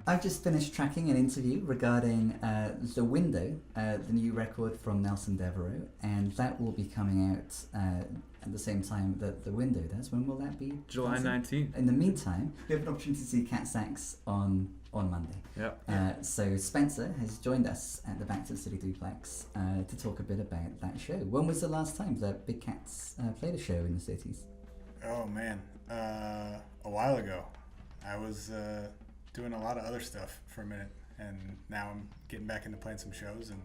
I've just finished tracking an interview regarding The Window, the new record from Nelson Devereaux, and that will be coming out at the same time that The Window does. When will that be? July 19th. In the meantime, we have an opportunity to see CATSAX on Monday. Yep. So Spencer has joined us at the Back to the City Duplex to talk a bit about that show. When was the last time that Big Cats played a show in the cities? Oh man, a while ago. I was doing a lot of other stuff for a minute, and now I'm getting back into playing some shows and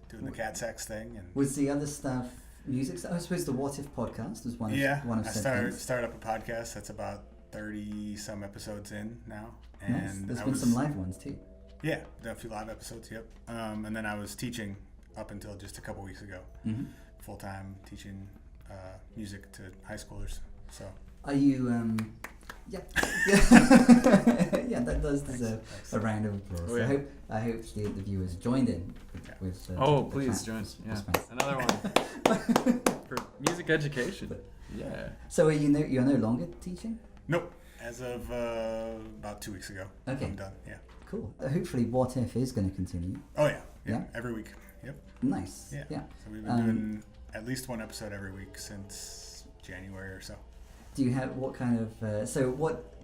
doing the CATSAX thing. And was the other stuff music? I suppose the What If podcast was one of I started up a podcast that's about 30 some episodes in now, and nice. There's been some live ones too. Yeah, done a few live episodes. Yep. And then I was teaching up until just a couple weeks ago, full time teaching music to high schoolers. So are you? Yeah, that does deserve a round of applause. Oh, yeah. I hope the viewers joined in with please join. Yeah, another one for music education. Yeah. So you're no longer teaching? Nope. As of about 2 weeks ago. Okay. I'm done. Yeah. Cool. Hopefully, What If is going to continue. Oh yeah. Every week. Yep. Nice. Yeah. So we've been doing at least one episode every week since January or so. Do you have what kind of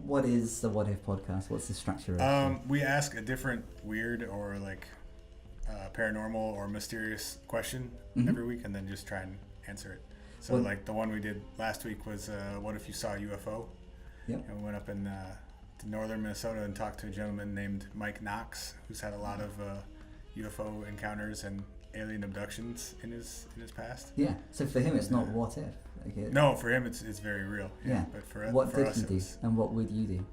what is the What If podcast? What's the structure of it? We ask a different weird or like paranormal or mysterious question every week, and then just try and answer it. So like the one we did last week was what if you saw a UFO? Yep. And we went up in to northern Minnesota and talked to a gentleman named Mike Knox, who's had a lot of UFO encounters and alien abductions in his past. Yeah. So for him, it's not what if. Okay. No, for him it's very real. Yeah. But for what for did us, he do, and what would you do?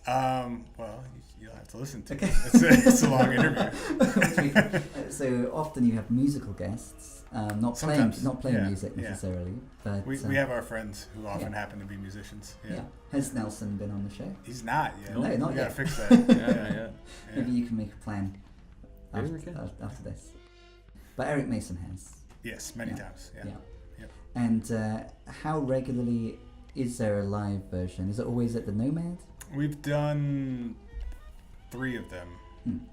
Well, you'll have to listen to okay. it. It's a long interview. So often you have musical guests, not playing music necessarily, but we have our friends who often happen to be musicians. Yeah. Has Nelson been on the show? He's not yet. No, not yet. Gotta fix that. Yeah. Maybe you can make a plan after this. But Eric Mayson has. Yes, many times. Yeah. Yep. And how regularly is there a live version? Is it always at the Nomad? We've done 3 of them,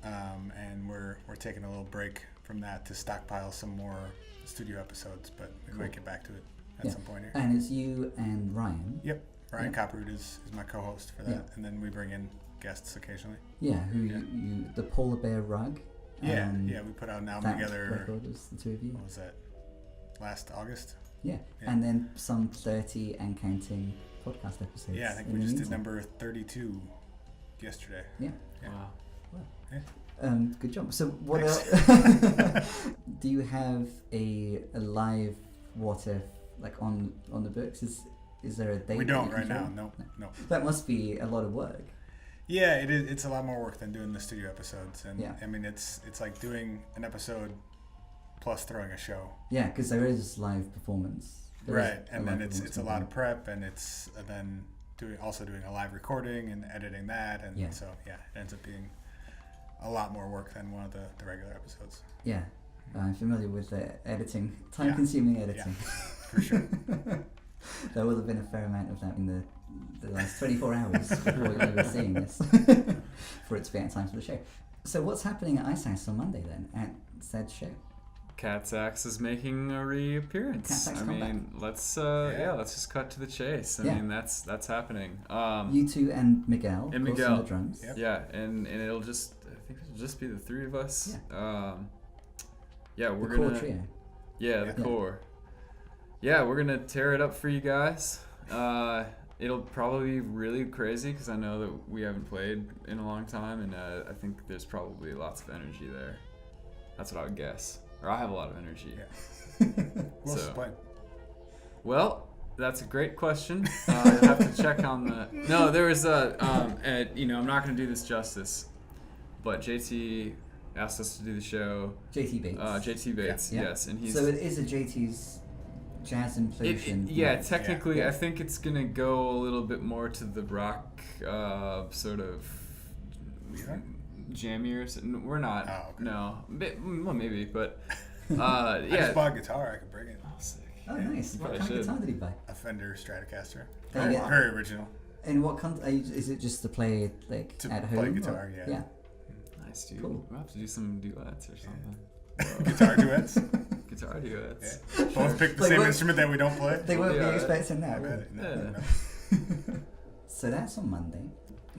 and we're taking a little break from that to stockpile some more studio episodes, but we might get back to it at some point here. And it's you and Ryan. Yep, Ryan Copperwood is my co-host for that, and then we bring in guests occasionally. Yeah, you the Polar Bear Rug. We put out an album together. Record was the 2 of you. What was that? Last August. Yeah, and then some 30 and counting podcast episodes. Yeah, I think we just did number 32 yesterday. Yeah. Wow. Yeah. Good job. So what else? Do you have a live What If like on the books? Is there a date? We don't right now. No. That must be a lot of work. Yeah, it is. It's a lot more work than doing the studio episodes, and I mean it's like doing an episode plus throwing a show. Yeah, because there is live performance. And then it's a lot of prep, and it's then doing a live recording and editing that, and so it ends up being a lot more work than one of the regular episodes. Yeah, I'm familiar with the editing, time-consuming editing. Yeah, for sure. There will have been a fair amount of that in the last 24 hours before we were seeing this, for it to be out time for the show. So what's happening at IceHouse on Monday then, at said show? CATSAX is making a reappearance. Let's just cut to the chase. I mean, that's happening. You two and Miguel. And Miguel on the drums. Yep. Yeah, and it'll just be the 3 of us. Yeah. We're the gonna core trio. Yeah, the core. Yeah, we're gonna tear it up for you guys. It'll probably be really crazy because I know that we haven't played in a long time, and I think there's probably lots of energy there. That's what I would guess. Or I have a lot of energy. Yeah. Well, that's a great question. I have to check on the. No, there was I'm not going to do this justice, but JT asked us to do the show. JT Bates. JT Bates, yes, and he's. So it is a JT's jazz implosion. Technically, I think it's going to go a little bit more to the rock sort of. Jammier. We're not. Oh, okay. No. Well, maybe, but I just bought a guitar. I could bring it. Oh, nice. What kind of guitar did he buy? A Fender Stratocaster. Very Very original. In what is it just to play like To at play home? guitar, yeah. Yeah. Nice, dude. Cool. We'll have to do some duets or something. Guitar duets. Guitar duets. Yeah. Both pick the They same won't- instrument that we don't play. They won't Yeah. be expecting I that. will bet they? it. No, Yeah. no. So that's on Monday.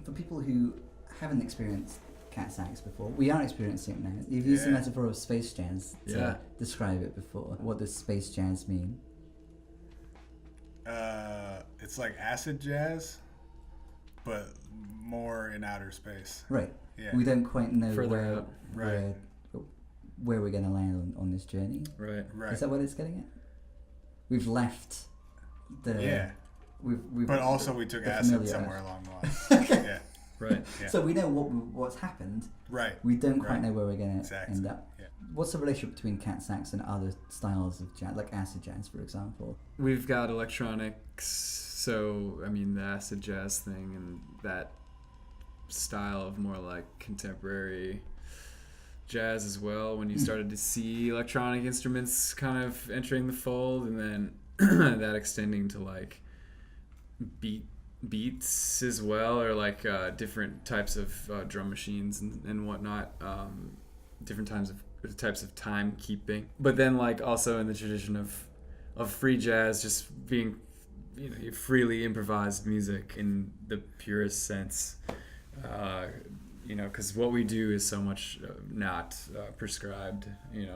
For people who haven't experienced CATSAX before, we are experiencing it now. You've used the Yeah. metaphor of space jazz to Yeah. describe it before. What does space jazz mean? It's like acid jazz, but more in outer space. Right. Yeah. We don't quite know Further where, out. Right. where we're going to land on this journey. Right. Right. Is that what it's getting at? We've left the... Yeah. We've But also we took the acid familiar somewhere earth. along the line. Yeah. Right. Yeah. So we know what's happened. Right. We don't quite Right. know where we're going to Exactly. end up. Yeah. What's the relationship between CATSAX and other styles of jazz, like acid jazz, for example? We've got electronics, so I mean the acid jazz thing and that style of more like contemporary jazz as well. When you started to see electronic instruments kind of entering the fold, and then that extending to like beats as well, or like different types of drum machines and whatnot, different types of timekeeping. But then like also in the tradition of free jazz, just being freely improvised music in the purest sense. Because what we do is so much not prescribed. We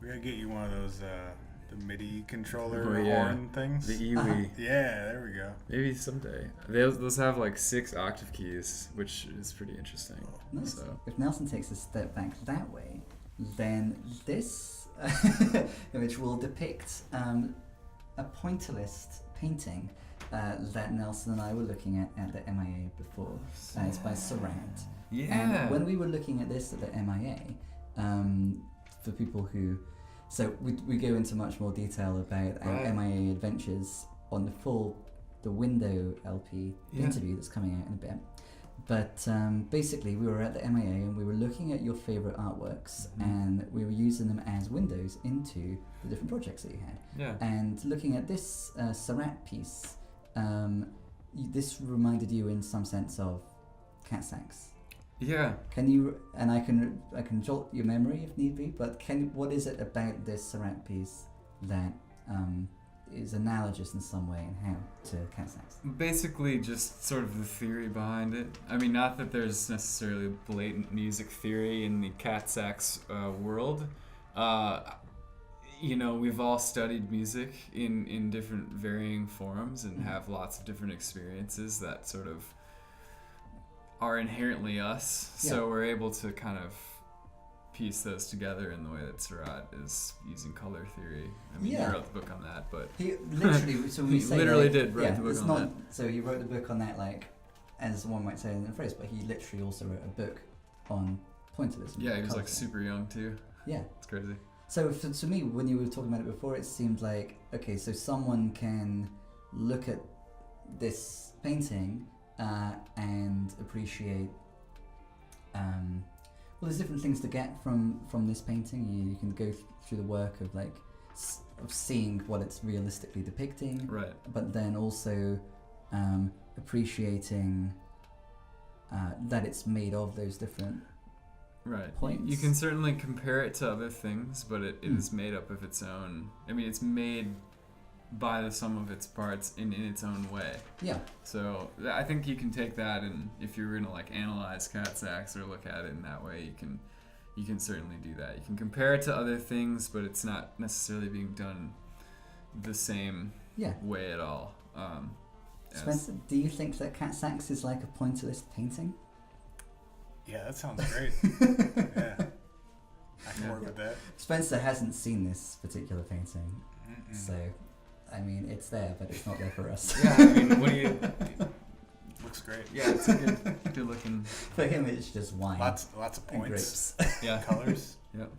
gotta get you one of those the MIDI controller Oh, yeah. horn things. The Iwi. Yeah, there we go. Maybe someday. Those have like 6 octave keys, which is pretty interesting. Nice. So If Nelson takes a step back that way, then this image will depict a pointillist painting that Nelson and I were looking at the MIA before. It's by Surratt. And when we were looking at this at the MIA, for people who... So we go into much more detail about our MIA adventures on the Window LP interview that's coming out in a bit. But basically we were at the MIA and we were looking at your favourite artworks, and we were using them as windows into the different projects that you had. Yeah. And looking at this Surratt piece, this reminded you in some sense of CATSAX. Yeah. Can you, and I can jolt your memory if need be, but what is it about this Surratt piece that is analogous in some way and how to CATSAX? Basically just sort of the theory behind it. I mean, not that there's necessarily a blatant music theory in the CATSAX world. We've all studied music in different varying forms and have lots of different experiences that sort of are inherently us. Yeah. So we're able to kind of piece those together in the way that Surratt is using color theory. I mean, Yeah. he wrote the book on that, but He literally, so we He say literally like, did write the book it's on not, that. So he wrote the book on that, like, as one might say in the phrase, but he literally also wrote a book on pointillism. yeah, he was colour like theory. super young too. Yeah. It's crazy. So to me, when you were talking about it before, it seemed like, okay, so someone can look at this painting and appreciate, well, there's different things to get from this painting. You can go through the work of like of seeing what it's realistically depicting, Right. but then also appreciating that it's made of those different... Right. points. You can certainly compare it to other things, but it is made up of its own. I mean, it's made by the sum of its parts in its own way. Yeah. So I think you can take that, and if you're gonna like analyze CATSAX or look at it in that way, you can certainly do that. You can compare it to other things, but it's not necessarily being done the same Yeah. way at all. Spencer, do you think that CATSAX is like a pointillist painting? Yeah, that sounds great. Yeah. I can work with that. Spencer hasn't seen this particular painting, Mm-mm. so I mean it's there, but it's not there for us. Yeah, I mean, what do you? Looks great. Yeah, it's a good looking. For him, it's just wine. Lots of and points. grapes. Yeah. Colors. Yep.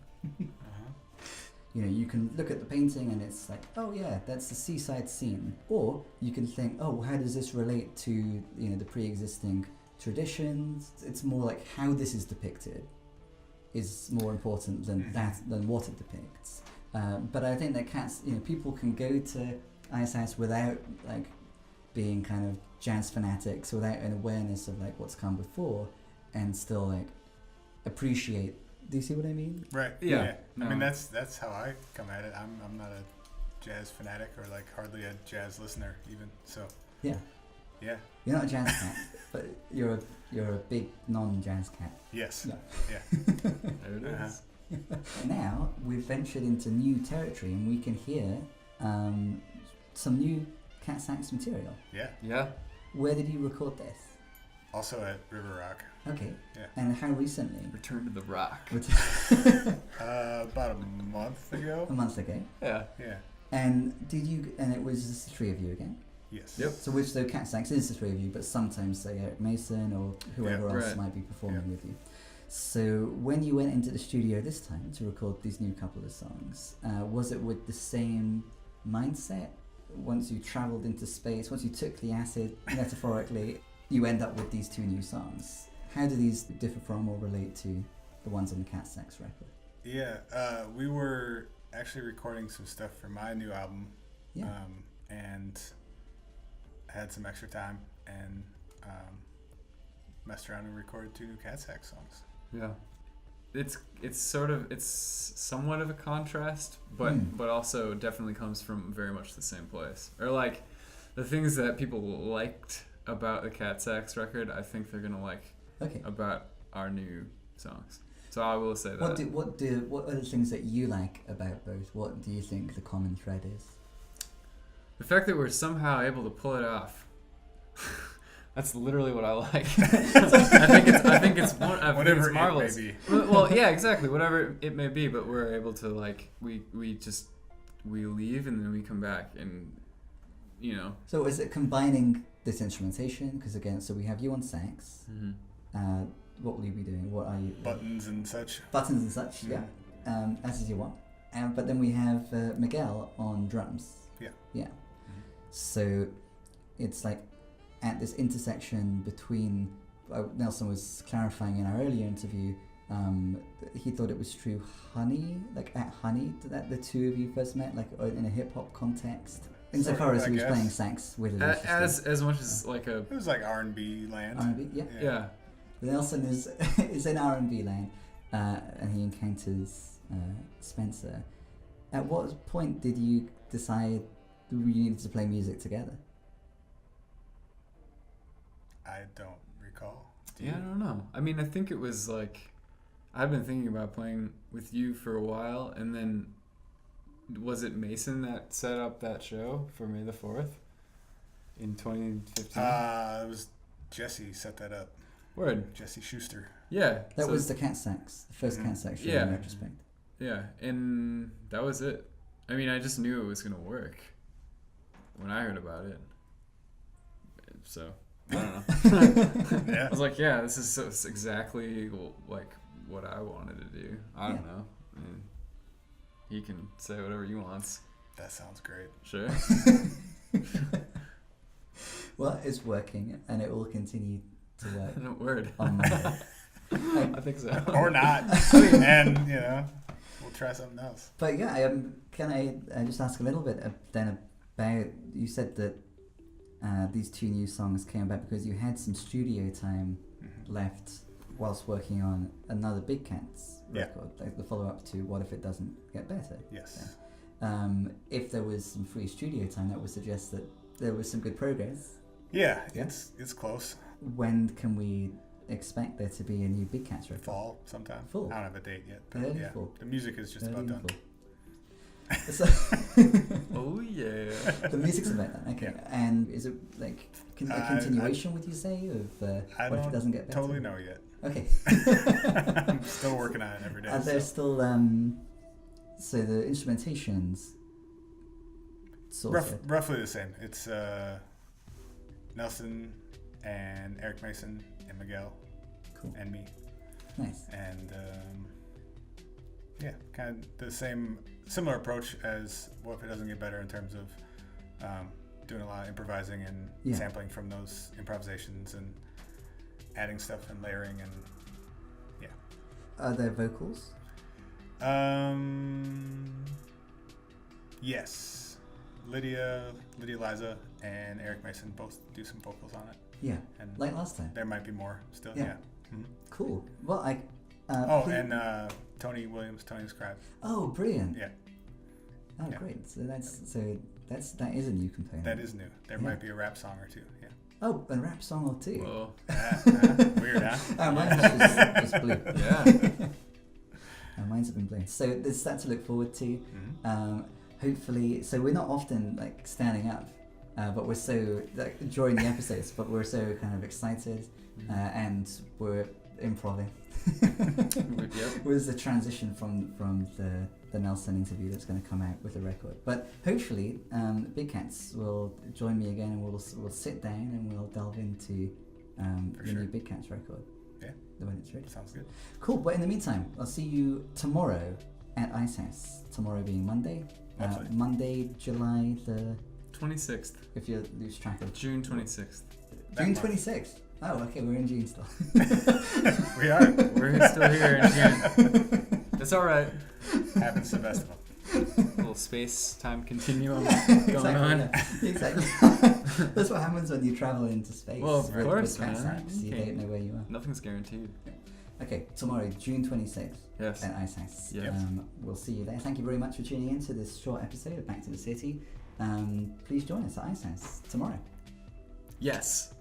You can look at the painting and it's like, oh yeah, that's the seaside scene. Or you can think, oh, how does this relate to the pre-existing traditions? It's more like how this is depicted is more important than what it depicts. But I think that people can go to ISS without like being kind of jazz fanatics without an awareness of like what's come before, and still like appreciate. Do you see what I mean? Right. Yeah. I mean, that's how I come at it. I'm not a jazz fanatic or like hardly a jazz listener even. So Yeah. yeah. You're not a jazz cat, but you're a big non-jazz cat. Yes. Yeah. Yeah. There it is. Now we've ventured into new territory, and we can hear some new CATSAX material. Yeah. Yeah. Where did you record this? Also at River Rock. Okay. Yeah. And how recently? Return to the rock. About a month ago. A month ago. Yeah. Yeah. And it was just the three of you again? Yes. Yep. So CATSAX is the three of you, but sometimes say Mayson or whoever Yeah, else right. might be performing Yeah. with you. So when you went into the studio this time to record these new couple of songs, was it with the same mindset? Once you travelled into space, once you took the acid, metaphorically, you end up with these two new songs. How do these differ from or relate to the ones on the CATSAX record? Yeah. We were actually recording some stuff for my new album. Yeah. And had some extra time and messed around and recorded 2 new CATSAX songs. Yeah. It's somewhat of a contrast, but also definitely comes from very much the same place. Or like the things that people liked about the CATSAX record, I think they're gonna like about our new songs. So I will say that. What are the things that you like about both? What do you think the common thread is? The fact that we're somehow able to pull it off. That's literally what I like. I think it's marvelous. It may be. Well, yeah, exactly. Whatever it may be, but we're able to like we leave and then we come back and So is it combining this instrumentation? Because again, so we have you on sax. Mm-hmm. What will you be doing? What are you? Buttons and such. Buttons and such. Yeah. As is you want. But then we have Miguel on drums. Yeah. Yeah. Mm-hmm. So it's like at this intersection between Nelson was clarifying in our earlier interview, he thought it was through Honey, like at Honey, that the two of you first met, like in a hip hop context. Insofar as he was playing sax with it. As much as like a. It was like R&B land. R&B, yeah. Yeah. Nelson is in R&B land, and he encounters Spencer. At what point did you decide you needed to play music together? I don't recall. Yeah, I don't know. I mean, I think it was like I've been thinking about playing with you for a while, and then was it Mayson that set up that show for May the 4th in 2015? It was Jesse set that up. Word. Jesse Schuster. Yeah. That was the CATSAX, the first CATSAX show in retrospect. Yeah, and that was it. I mean, I just knew it was going to work when I heard about it. So, I don't know. Yeah. I was like, yeah, this is it's exactly like what I wanted to do. I don't know. I mean, he can say whatever he wants. That sounds great. Sure. Well, it's working, and it will continue to work. Word. On Monday. I think so. Or not. And, we'll try something else. But yeah, can I just ask a little bit then about, you said that these two new songs came about because you had some studio time left whilst working on another Big Cats record, like the follow-up to What If It Doesn't Get Better? Yes. Yeah. If there was some free studio time, that would suggest that there was some good progress. Yeah, it's close. When can we expect there to be a new Big Cats record? Fall sometime. Fall. I don't have a date yet. But Early fall. The music is just about done. So Oh yeah. the music's about that, okay. Yeah. And is it like a continuation, would you say, of I What If It don't Doesn't Get Better? totally know yet. Okay. I'm still working on it every day. Are there still so the instrumentations sorted? Roughly the same. It's Nelson and Eric Mayson and Miguel and me. Nice. And kind of the similar approach as What If It Doesn't Get Better in terms of doing a lot of improvising and sampling from those improvisations and adding stuff and layering and Are there vocals? Yes. Lydia Liza, and Eric Mayson both do some vocals on it. Yeah, And like last time. there might be more still. Yeah. Yeah. Mhm. Cool. Well, And Tony Williams, Tony the Scribe. oh, brilliant. Yeah. Oh, Yeah. great. So that is a new component. That is new. There Yeah. might be a rap song or two. Yeah. Oh, a rap song or two. Whoa. Weird, huh? Oh, mine's just blue. Yeah. Mine's have been blue. So there's that to look forward to. Mhm. Hopefully, so we're not often like standing up, but we're so like during the episodes, but we're so kind of excited, and we're improving. Yep. Was the transition from the Nelson interview that's going to come out with the record. But hopefully, Big Cats will join me again, and we'll sit down and we'll delve into For the sure. new Big Cats record. Yeah. When it's ready. Sounds good. Cool. But in the meantime, I'll see you tomorrow at Ice House. Tomorrow being Monday. Lovely. Monday, July the 26th. if you lose track of June 26th. That June month. 26th. Oh, okay, we're in June still. We are. We're still here in June. That's all right. Happy Sevestival. Little space-time continuum Exactly, going on. yeah. Exactly. That's what happens when you travel into space. Well, of with course, CATSAX. man. You Okay. don't know where you are. Nothing's guaranteed. Okay, tomorrow, June 26th Yes. at Ice House. Yes. We'll see you there. Thank you very much for tuning in to this short episode of Back to the City. Please join us at Ice House tomorrow. Yes.